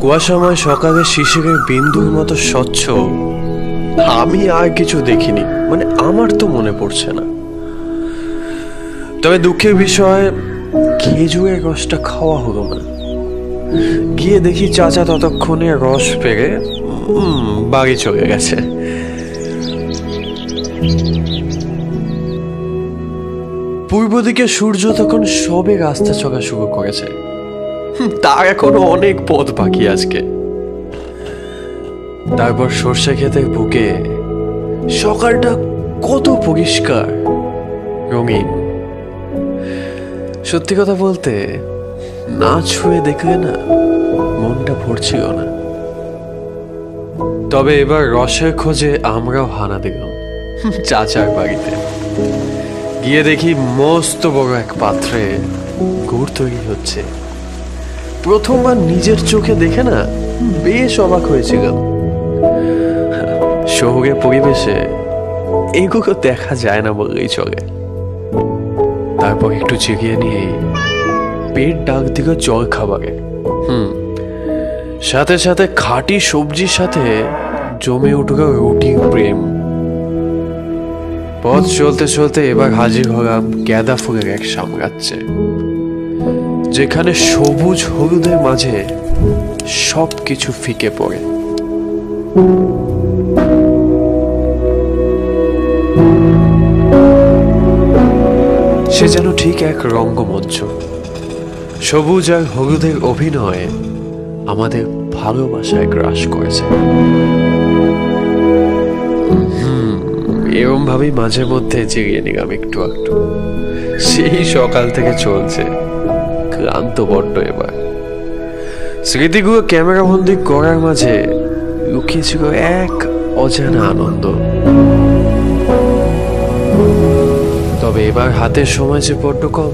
কুয়াশাময় সকালে শিশিরের বিন্দুর মতো স্বচ্ছ আমি আর কিছু দেখিনি, মানে আমার তো মনে পড়ছে না। তবে দুঃখের বিষয়, খেজুরের রসটা খাওয়া হলো না। গিয়ে দেখি চাচা ততক্ষণে রস পেরে বাড়ি চলে গেছে। পূর্ব দিকে সূর্য তখন সবে রাস্তা চলা শুরু করেছে। তার এখনো অনেক পথ বাকি আজকে। তারপর সর্ষে ক্ষেতের বুকে সকালটা কত পরিষ্কার, রঙিন। সত্যি কথা বলতে, না ছুঁয়ে দেখলে না মনটা ভরছিল না। তবে এবার রসের খোঁজে আমরাও হানা দিলাম চাচার বাড়িতে। গিয়ে দেখি মস্ত বড় এক পাত্রে গুড় তৈরি হচ্ছে। প্রথমবার নিজের চোখে দেখে না বেশ অবাক হয়েছিলাম। শহুরে পরিবেশে এগুলো দেখা যায় না বললেই চলে। তারপর একটু চিকিয়ে নিয়ে পেট ডাক দিল জল খাবারে। সাথে সাথে খাঁটি সবজির সাথে জমে উঠল রুটির প্রেম। পথ চলতে চলতে এবার হাজির হলাম গাঁদা ফুলের এক সাম্রাজ্যে, যেখানে সবুজ হলুদের মাঝে সবকিছু ফিকে পড়ে। সে যেন ঠিক এক রঙ্গমঞ্চ। সবুজ আর হলুদের অভিনয়ে আমাদের ভালোবাসায় গ্রাস করেছে। এরম ভাবেই মাঝে মধ্যে জেগে নিলাম একটু একটু। সেই সকাল থেকে চলছে, ক্লান্ত বড্ড এবার। স্মৃতিগুলো ক্যামেরা বন্দি করার মাঝে লুকিয়েছিল এক অজানা আনন্দ। তবে এবার হাতের সময় যে বড্ড কম,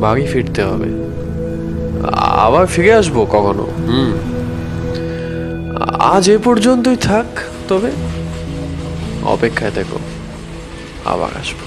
বাড়ি ফিরতে হবে। আবার ফিরে আসবো কখনো। আজ এ পর্যন্তই থাক, তবে অপেক্ষায় দেখো, আবার আসবো।